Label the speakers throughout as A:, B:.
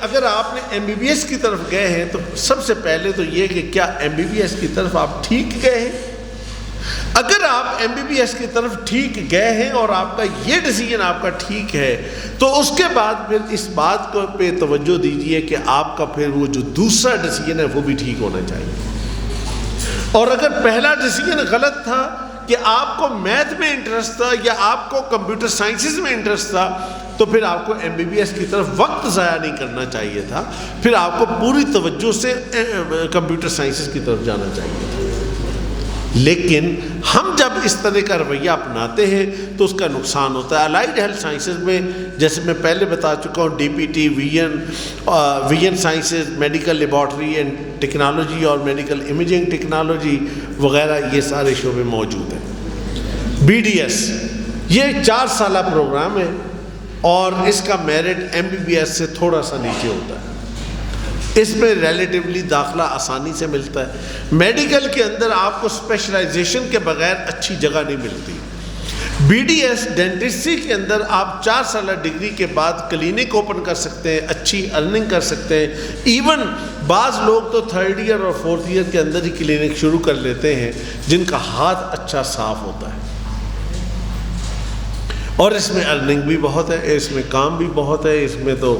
A: اگر آپ نے ایم بی بی ایس کی طرف گئے ہیں تو سب سے پہلے تو یہ کہ کیا ایم بی بی ایس کی طرف آپ ٹھیک گئے ہیں؟ اگر آپ ایم بی بی ایس کی طرف ٹھیک گئے ہیں اور آپ کا یہ ڈیسیجن آپ کا ٹھیک ہے تو اس کے بعد پھر اس بات کو پہ توجہ دیجئے کہ آپ کا پھر وہ جو دوسرا ڈیسیجن ہے وہ بھی ٹھیک ہونا چاہیے۔ اور اگر پہلا ڈیسیجن غلط تھا کہ آپ کو میتھ میں انٹرسٹ تھا یا آپ کو کمپیوٹر سائنسز میں انٹرسٹ تھا تو پھر آپ کو ایم بی بی ایس کی طرف وقت ضائع نہیں کرنا چاہیے تھا، پھر آپ کو پوری توجہ سے کمپیوٹر سائنسز کی طرف جانا چاہیے تھا۔ لیکن ہم جب اس طرح کا رویہ اپناتے ہیں تو اس کا نقصان ہوتا ہے۔ الائیڈ ہیلتھ سائنسز میں جیسے میں پہلے بتا چکا ہوں D P T, vision sciences, medical laboratory and technology اور میڈیکل امیجنگ ٹیکنالوجی وغیرہ، یہ سارے شعبے موجود ہیں۔ بی ڈی ایس یہ 4 سالہ پروگرام ہے اور اس کا merit M B B S سے تھوڑا سا نیچے ہوتا ہے۔ اس میں ریلیٹیولی داخلہ آسانی سے ملتا ہے۔ میڈیکل کے اندر آپ کو اسپیشلائزیشن کے بغیر اچھی جگہ نہیں ملتی۔ بی ڈی ایس ڈینٹسٹری کے اندر آپ 4 سالہ ڈگری کے بعد کلینک اوپن کر سکتے ہیں، اچھی ارننگ کر سکتے ہیں۔ ایون بعض لوگ تو 3rd ایئر اور 4th ایئر کے اندر ہی کلینک شروع کر لیتے ہیں جن کا ہاتھ اچھا صاف ہوتا ہے، اور اس میں ارننگ بھی بہت ہے، اس میں کام بھی بہت ہے، اس میں تو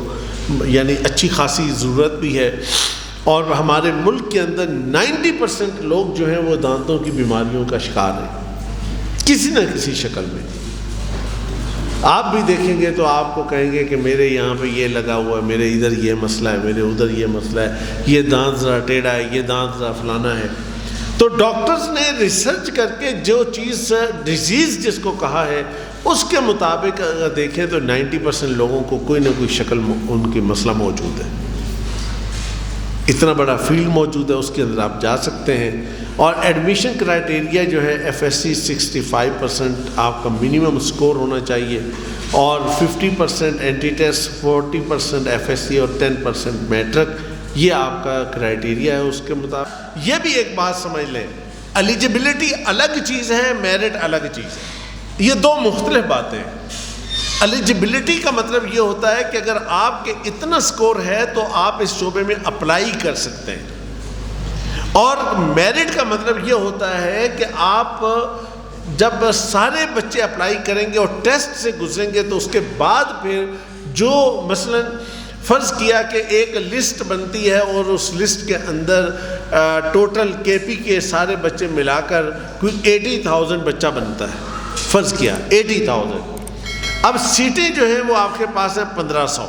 A: یعنی اچھی خاصی ضرورت بھی ہے۔ اور ہمارے ملک کے اندر 90% لوگ جو ہیں وہ دانتوں کی بیماریوں کا شکار ہیں کسی نہ کسی شکل میں۔ آپ بھی دیکھیں گے تو آپ کو کہیں گے کہ میرے یہاں پہ یہ لگا ہوا ہے، میرے ادھر یہ مسئلہ ہے، میرے ادھر یہ مسئلہ ہے، یہ دانت ذرا ٹیڑھا ہے، یہ دانت ذرا فلانا ہے۔ تو ڈاکٹرز نے ریسرچ کر کے جو چیز ڈیزیز جس کو کہا ہے اس کے مطابق اگر دیکھیں تو 90% لوگوں کو کوئی نہ کوئی شکل ان کی مسئلہ موجود ہے۔ اتنا بڑا فیلڈ موجود ہے، اس کے اندر آپ جا سکتے ہیں۔ اور ایڈمیشن کرائٹیریا جو ہے ایف ایس سی 65% آپ کا منیمم اسکور ہونا چاہیے، اور 50% entry, 40% F S C اور 10% میٹرک، یہ آپ کا کرائٹیریا ہے۔ اس کے مطابق یہ بھی ایک بات سمجھ لیں، ایلیجبلٹی الگ چیز ہے، میرٹ الگ چیز ہے، یہ 2 مختلف باتیں ہیں۔ ایلیجبلٹی کا مطلب یہ ہوتا ہے کہ اگر آپ کے اتنا سکور ہے تو آپ اس شعبے میں اپلائی کر سکتے ہیں، اور میرٹ کا مطلب یہ ہوتا ہے کہ آپ جب سارے بچے اپلائی کریں گے اور ٹیسٹ سے گزریں گے تو اس کے بعد پھر جو مثلا فرض کیا کہ ایک لسٹ بنتی ہے اور اس لسٹ کے اندر ٹوٹل کے پی کے سارے بچے ملا کر کوئی 80,000 بچہ بنتا ہے، فرض کیا 80,000۔ اب سیٹیں جو ہیں وہ آپ کے پاس ہیں 1500۔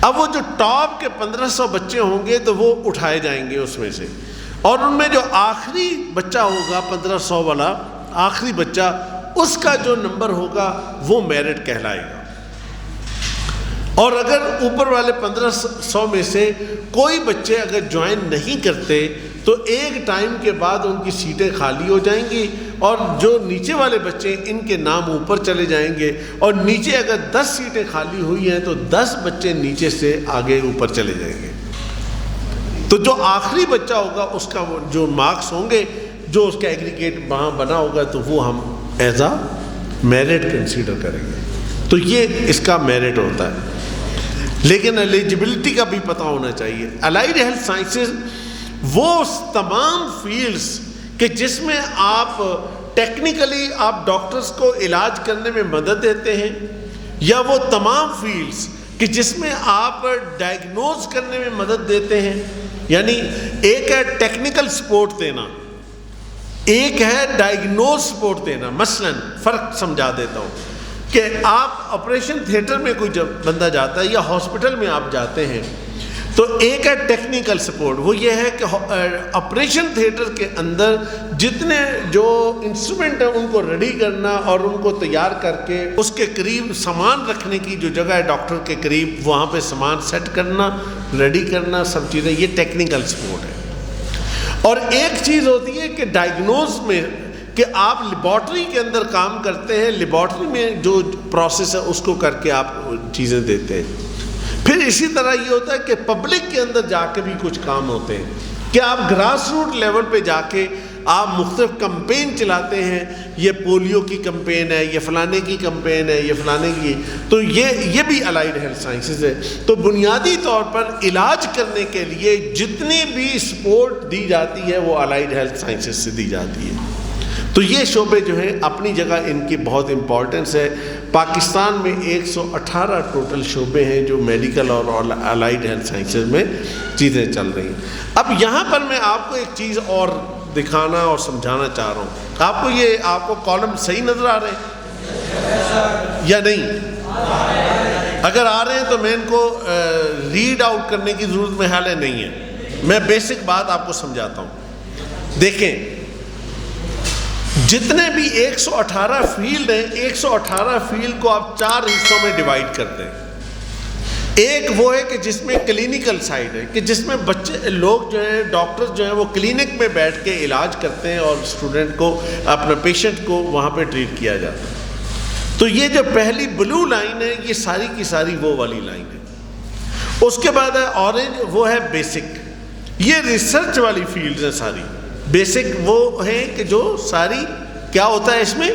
A: اب وہ جو ٹاپ کے 1500 بچے ہوں گے تو وہ اٹھائے جائیں گے اس میں سے، اور ان میں جو آخری بچہ ہوگا 1500 والا آخری بچہ، اس کا جو نمبر ہوگا وہ میرٹ کہلائے گا۔ اور اگر اوپر والے 1500 میں سے کوئی بچے اگر جوائن نہیں کرتے تو ایک ٹائم کے بعد ان کی سیٹیں خالی ہو جائیں گی، اور جو نیچے والے بچے ان کے نام اوپر چلے جائیں گے، اور نیچے اگر 10 سیٹیں خالی ہوئی ہیں تو 10 بچے نیچے سے آگے اوپر چلے جائیں گے۔ تو جو آخری بچہ ہوگا اس کا جو مارکس ہوں گے، جو اس کا ایگریگیٹ وہاں بنا ہوگا، تو وہ ہم ایز اے میرٹ کنسیڈر کریں گے۔ تو یہ اس کا میرٹ ہوتا ہے۔ لیکن ایلیجبلٹی کا بھی پتہ ہونا چاہیے۔ الائیڈ ہیلتھ سائنسز وہ تمام فیلڈز کہ جس میں آپ ٹیکنیکلی آپ ڈاکٹرز کو علاج کرنے میں مدد دیتے ہیں، یا وہ تمام فیلڈز کہ جس میں آپ ڈائگنوز کرنے میں مدد دیتے ہیں، یعنی ایک ہے ٹیکنیکل سپورٹ دینا، ایک ہے ڈائگنوز سپورٹ دینا۔ مثلا فرق سمجھا دیتا ہوں کہ آپ آپریشن تھیٹر میں کوئی جب بندہ جاتا ہے یا ہاسپٹل میں آپ جاتے ہیں تو ایک ہے ٹیکنیکل سپورٹ، وہ یہ ہے کہ آپریشن تھیٹر کے اندر جتنے جو انسٹرومنٹ ہیں ان کو ریڈی کرنا اور ان کو تیار کر کے اس کے قریب سامان رکھنے کی جو جگہ ہے ڈاکٹر کے قریب، وہاں پہ سامان سیٹ کرنا، ریڈی کرنا، سب چیزیں، یہ ٹیکنیکل سپورٹ ہے۔ اور ایک چیز ہوتی ہے کہ ڈائگنوز میں کہ آپ لیبارٹری کے اندر کام کرتے ہیں، لیبارٹری میں جو پروسیس ہے اس کو کر کے آپ چیزیں دیتے ہیں۔ پھر اسی طرح یہ ہوتا ہے کہ پبلک کے اندر جا کے بھی کچھ کام ہوتے ہیں کہ آپ گراس روٹ لیول پہ جا کے آپ مختلف کمپین چلاتے ہیں، یہ پولیو کی کمپین ہے، یہ فلانے کی کمپین ہے، یہ فلانے کی، تو یہ بھی الائیڈ ہیلتھ سائنسز ہے۔ تو بنیادی طور پر علاج کرنے کے لیے جتنی بھی سپورٹ دی جاتی ہے وہ الائیڈ ہیلتھ سائنسز سے دی جاتی ہے۔ تو یہ شعبے جو ہیں اپنی جگہ ان کی بہت امپورٹنس ہے۔ پاکستان میں 118 ٹوٹل شعبے ہیں جو میڈیکل اور الائیڈ ہیلتھ سائنسز میں چیزیں چل رہی ہیں۔ اب یہاں پر میں آپ کو ایک چیز اور دکھانا اور سمجھانا چاہ رہا ہوں۔ آپ کو کالم صحیح نظر آ رہے ہیں یا نہیں؟ اگر آ رہے ہیں تو میں ان کو ریڈ آؤٹ کرنے کی ضرورت میں حال نہیں ہے، میں بیسک بات آپ کو سمجھاتا ہوں۔ دیکھیں، جتنے بھی 118 فیلڈ ہیں، 118 فیلڈ کو آپ 4 حصوں میں ڈیوائیڈ کرتے ہیں۔ ایک وہ ہے کہ جس میں کلینکل سائڈ ہے، کہ جس میں بچے لوگ جو ہیں، ڈاکٹر جو ہیں وہ کلینک میں بیٹھ کے علاج کرتے ہیں اور اسٹوڈنٹ کو، اپنا پیشنٹ کو وہاں پہ ٹریٹ کیا جاتا ہے۔ تو یہ جو پہلی بلو لائن ہے یہ ساری کی ساری وہ والی لائن ہے۔ اس کے بعد ہے اورنج، وہ ہے بیسک، یہ ریسرچ والی فیلڈز ہیں ساری۔ بیسک وہ ہیں کہ جو ساری کیا ہوتا ہے اس میں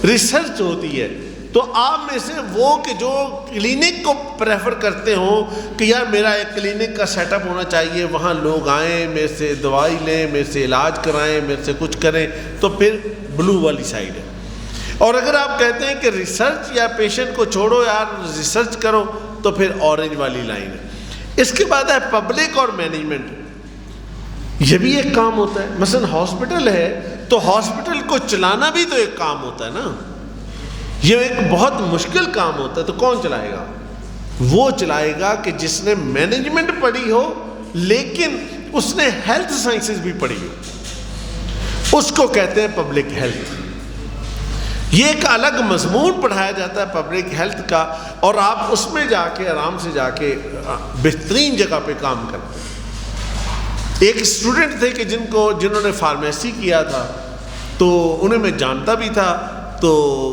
A: ریسرچ ہوتی ہے۔ تو آپ میں سے وہ کہ جو کلینک کو پریفر کرتے ہوں کہ یار میرا ایک کلینک کا سیٹ اپ ہونا چاہیے، وہاں لوگ آئیں، میرے سے دوائی لیں، میرے سے علاج کرائیں، میرے سے کچھ کریں، تو پھر بلو والی سائڈ ہے۔ اور اگر آپ کہتے ہیں کہ ریسرچ یا پیشنٹ کو چھوڑو یار ریسرچ کرو، تو پھر اورنج والی لائن ہے۔ اس کے بعد ہے پبلک اور مینجمنٹ، یہ بھی ایک کام ہوتا ہے۔ مثلا ہاسپٹل ہے تو ہاسپٹل کو چلانا بھی تو ایک کام ہوتا ہے نا، یہ ایک بہت مشکل کام ہوتا ہے۔ تو کون چلائے گا؟ وہ چلائے گا کہ جس نے مینجمنٹ پڑھی ہو لیکن اس نے ہیلتھ سائنسز بھی پڑھی ہو، اس کو کہتے ہیں پبلک ہیلتھ۔ یہ ایک الگ مضمون پڑھایا جاتا ہے پبلک ہیلتھ کا، اور آپ اس میں جا کے آرام سے جا کے بہترین جگہ پہ کام کرتے ہیں۔ ایک اسٹوڈنٹ تھے کہ جنہوں نے فارمیسی کیا تھا، تو انہیں میں جانتا بھی تھا، تو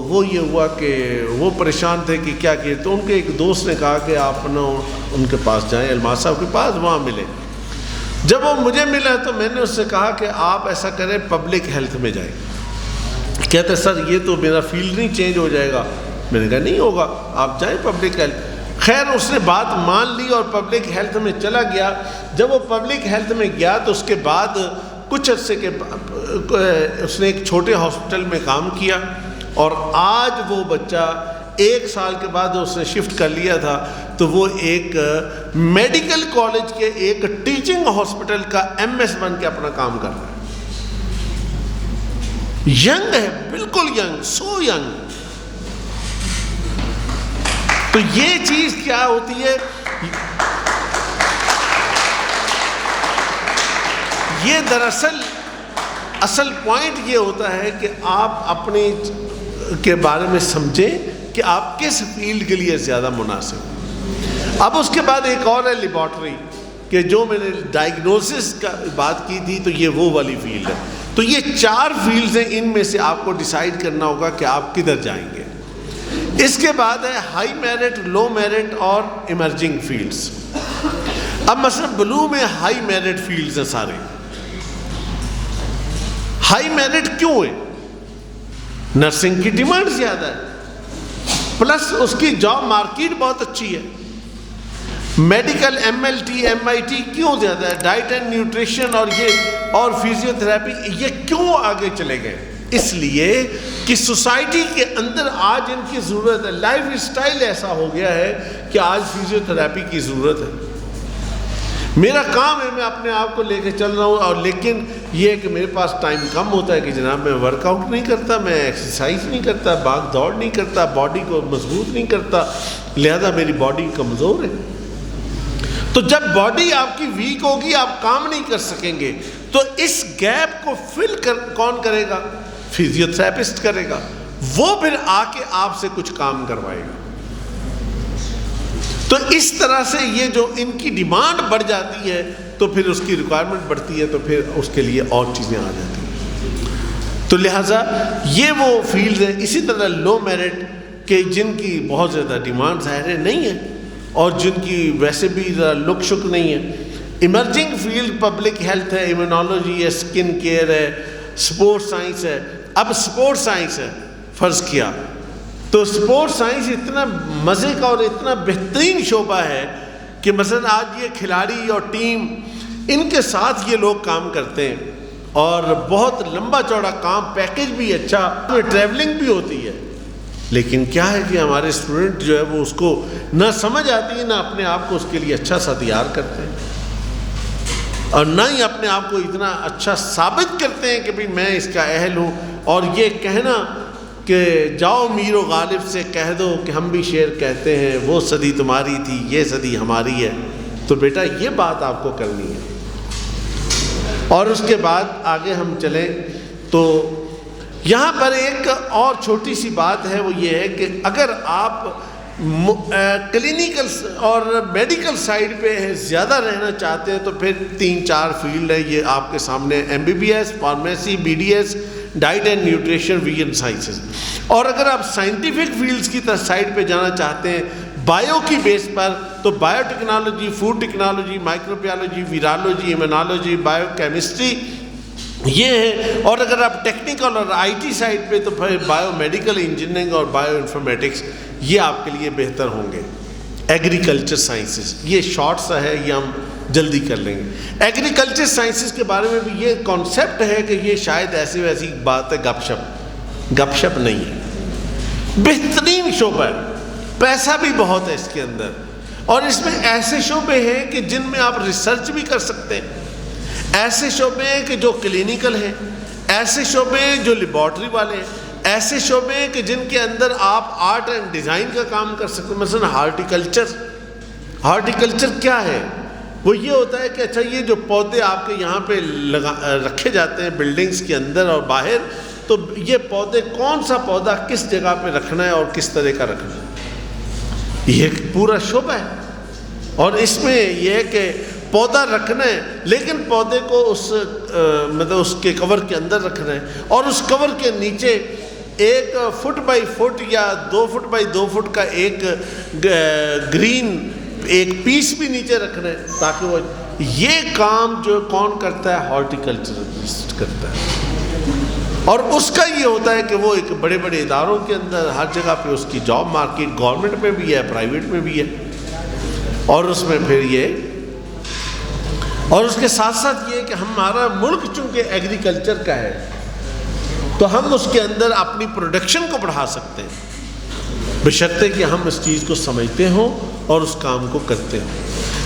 A: وہ یہ ہوا کہ وہ پریشان تھے کہ کیا کیے، تو ان کے ایک دوست نے کہا کہ آپ نا ان کے پاس جائیں، الماس صاحب کے پاس، وہاں ملیں۔ جب وہ مجھے ملا تو میں نے اس سے کہا کہ آپ ایسا کریں پبلک ہیلتھ میں جائیں۔ کہتے سر یہ تو میرا فیلڈ نہیں چینج ہو جائے گا؟ میں نے کہا نہیں ہوگا، آپ جائیں پبلک ہیلتھ۔ خیر اس نے بات مان لی اور پبلک ہیلتھ میں چلا گیا۔ جب وہ پبلک ہیلتھ میں گیا تو اس کے بعد کچھ عرصے کے اس نے ایک چھوٹے ہاسپٹل میں کام کیا، اور آج وہ بچہ 1 سال کے بعد اس نے شفٹ کر لیا تھا، تو وہ ایک میڈیکل کالج کے ایک ٹیچنگ ہاسپٹل کا MS بن کے اپنا کام کر رہا ہے۔ ینگ ہے، بالکل ینگ، سو ینگ۔ تو یہ چیز کیا ہوتی ہے؟ یہ دراصل اصل پوائنٹ یہ ہوتا ہے کہ آپ اپنے کے بارے میں سمجھیں کہ آپ کس فیلڈ کے لیے زیادہ مناسب۔ اب اس کے بعد ایک اور ہے لیبارٹری، کہ جو میں نے ڈائگنوسس کا بات کی تھی، تو یہ وہ والی فیلڈ ہے۔ تو یہ 4 فیلڈز ہیں، ان میں سے آپ کو ڈیسائیڈ کرنا ہوگا کہ آپ کدھر جائیں گے۔ اس کے بعد ہے ہائی میرٹ، لو میرٹ اور ایمرجنگ فیلڈز۔ اب مثلا بلو میں ہائی میرٹ فیلڈز ہیں سارے۔ ہائی میرٹ کیوں ہے؟ نرسنگ کی ڈیمانڈ زیادہ ہے، پلس اس کی جاب مارکیٹ بہت اچھی ہے۔ میڈیکل MLT MIT کیوں زیادہ ہے؟ ڈائٹ اینڈ نیوٹریشن اور فزیو تھراپی، یہ کیوں آگے چلے گئے؟ اس لیے کہ سوسائٹی کے اندر آج ان کی ضرورت ہے۔ لائف اسٹائل ایسا ہو گیا ہے کہ آج فزیو تھراپی کی ضرورت ہے۔ میرا کام ہے، میں اپنے آپ کو لے کے چل رہا ہوں، اور لیکن یہ ہے کہ میرے پاس ٹائم کم ہوتا ہے کہ جناب میں ورک آؤٹ نہیں کرتا، میں ایکسرسائز نہیں کرتا، بھاگ دوڑ نہیں کرتا، باڈی کو مضبوط نہیں کرتا، لہذا میری باڈی کمزور ہے۔ تو جب باڈی آپ کی ویک ہوگی آپ کام نہیں کر سکیں گے، تو اس گیپ کو فل کون کرے گا؟ فزیو تھراپسٹ کرے گا، وہ پھر آ کے آپ سے کچھ کام کروائے گا۔ تو اس طرح سے یہ جو ان کی ڈیمانڈ بڑھ جاتی ہے تو پھر اس کی ریکوائرمنٹ بڑھتی ہے، تو پھر اس کے لیے اور چیزیں آ جاتی ہیں۔ تو لہٰذا یہ وہ فیلڈز ہیں۔ اسی طرح لو میرٹ کہ جن کی بہت زیادہ ڈیمانڈ ظاہر نہیں ہے اور جن کی ویسے بھی ذرا لک شک نہیں ہے۔ ایمرجنگ فیلڈ پبلک ہیلتھ ہے، ایمونالوجی ہے، اسکن کیئر ہے، سپورٹ سائنس ہے، اب سپورٹ سائنس ہے فرض کیا، تو سپورٹ سائنس اتنا مزے کا اور اتنا بہترین شعبہ ہے کہ مثلا آج یہ کھلاڑی اور ٹیم ان کے ساتھ یہ لوگ کام کرتے ہیں اور بہت لمبا چوڑا کام، پیکیج بھی اچھا، ٹریولنگ بھی ہوتی ہے، لیکن کیا ہے کہ ہمارے اسٹوڈنٹ جو ہے وہ اس کو نہ سمجھ آتی ہے، نہ اپنے آپ کو اس کے لیے اچھا سا تیار کرتے ہیں، اور نہ ہی اپنے آپ کو اتنا اچھا ثابت کرتے ہیں کہ بھئی میں اس کا اہل ہوں۔ اور یہ کہنا کہ جاؤ میر و غالب سے کہہ دو کہ ہم بھی شعر کہتے ہیں، وہ صدی تمہاری تھی یہ صدی ہماری ہے، تو بیٹا یہ بات آپ کو کرنی ہے۔ اور اس کے بعد آگے ہم چلیں تو یہاں پر ایک اور چھوٹی سی بات ہے، وہ یہ ہے کہ اگر آپ کلینیکل اور میڈیکل سائیڈ پہ زیادہ رہنا چاہتے ہیں تو پھر 3-4 فیلڈ ہیں، یہ آپ کے سامنے MBBS، pharmacy, BDS، diet and nutrition, vegan sciences. اور اگر آپ سائنٹیفک فیلڈز کی طرف سائڈ پہ جانا چاہتے ہیں بایو کی بیس پر، تو biotechnology, food technology, microbiology, virology, immunology, biochemistry یہ ہے۔ اور اگر آپ ٹیکنیکل اور IT سائڈ پہ تو پھر بایو میڈیکل انجینئرنگ اور بایو انفارمیٹکس یہ آپ کے لیے بہتر ہوں گے۔ ایگریکلچر سائنسز یہ شارٹ سا ہے، یہ ہم جلدی کر لیں گے۔ ایگریکلچر سائنسز کے بارے میں بھی یہ کانسیپٹ ہے کہ یہ شاید ایسی ویسی بات ہے، گپ شپ نہیں ہے، بہترین شعبہ ہے، پیسہ بھی بہت ہے اس کے اندر، اور اس میں ایسے شعبے ہیں کہ جن میں آپ ریسرچ بھی کر سکتے ہیں، ایسے شعبے ہیں کہ جو کلینیکل ہیں، ایسے شعبے ہیں جو لیبارٹری والے ہیں، ایسے شعبے ہیں کہ جن کے اندر آپ آرٹ اینڈ ڈیزائن کا کام کر سکتے ہیں۔ مثلا ہارٹیکلچر کیا ہے؟ وہ یہ ہوتا ہے کہ اچھا یہ جو پودے آپ کے یہاں پہ رکھے جاتے ہیں بلڈنگز کے اندر اور باہر، تو یہ پودے کون سا پودا کس جگہ پہ رکھنا ہے اور کس طرح کا رکھنا ہے، یہ ایک پورا شعبہ ہے۔ اور اس میں یہ ہے کہ پودا رکھنا ہے، لیکن پودے کو اس کے کور کے اندر رکھنا ہے، اور اس کور کے نیچے 1 فٹ بائی فٹ یا 2 فٹ بائی 2 فٹ کا ایک گرین ایک پیس بھی نیچے رکھنا ہے، تاکہ وہ یہ کام جو کون کرتا ہے، ہارٹیکلچرسٹ کرتا ہے۔ اور اس کا یہ ہوتا ہے کہ وہ ایک بڑے بڑے اداروں کے اندر ہر جگہ پہ اس کی جاب مارکیٹ، گورنمنٹ میں بھی ہے، پرائیویٹ میں بھی ہے، اور اس میں پھر یہ، اور اس کے ساتھ ساتھ یہ کہ ہمارا ملک چونکہ ایگریکلچر کا ہے تو ہم اس کے اندر اپنی پروڈکشن کو بڑھا سکتے ہیں، بشرطے کہ ہم اس چیز کو سمجھتے ہوں اور اس کام کو کرتے ہوں۔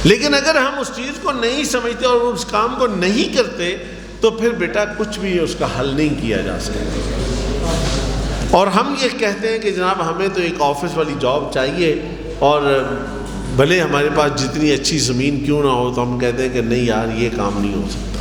A: لیکن اگر ہم اس چیز کو نہیں سمجھتے اور اس کام کو نہیں کرتے تو پھر بیٹا کچھ بھی اس کا حل نہیں کیا جا سکتا۔ اور ہم یہ کہتے ہیں کہ جناب ہمیں تو ایک آفس والی جاب چاہیے، اور بھلے ہمارے پاس جتنی اچھی زمین کیوں نہ ہو، تو ہم کہتے ہیں کہ نہیں یار یہ کام نہیں ہو سکتا۔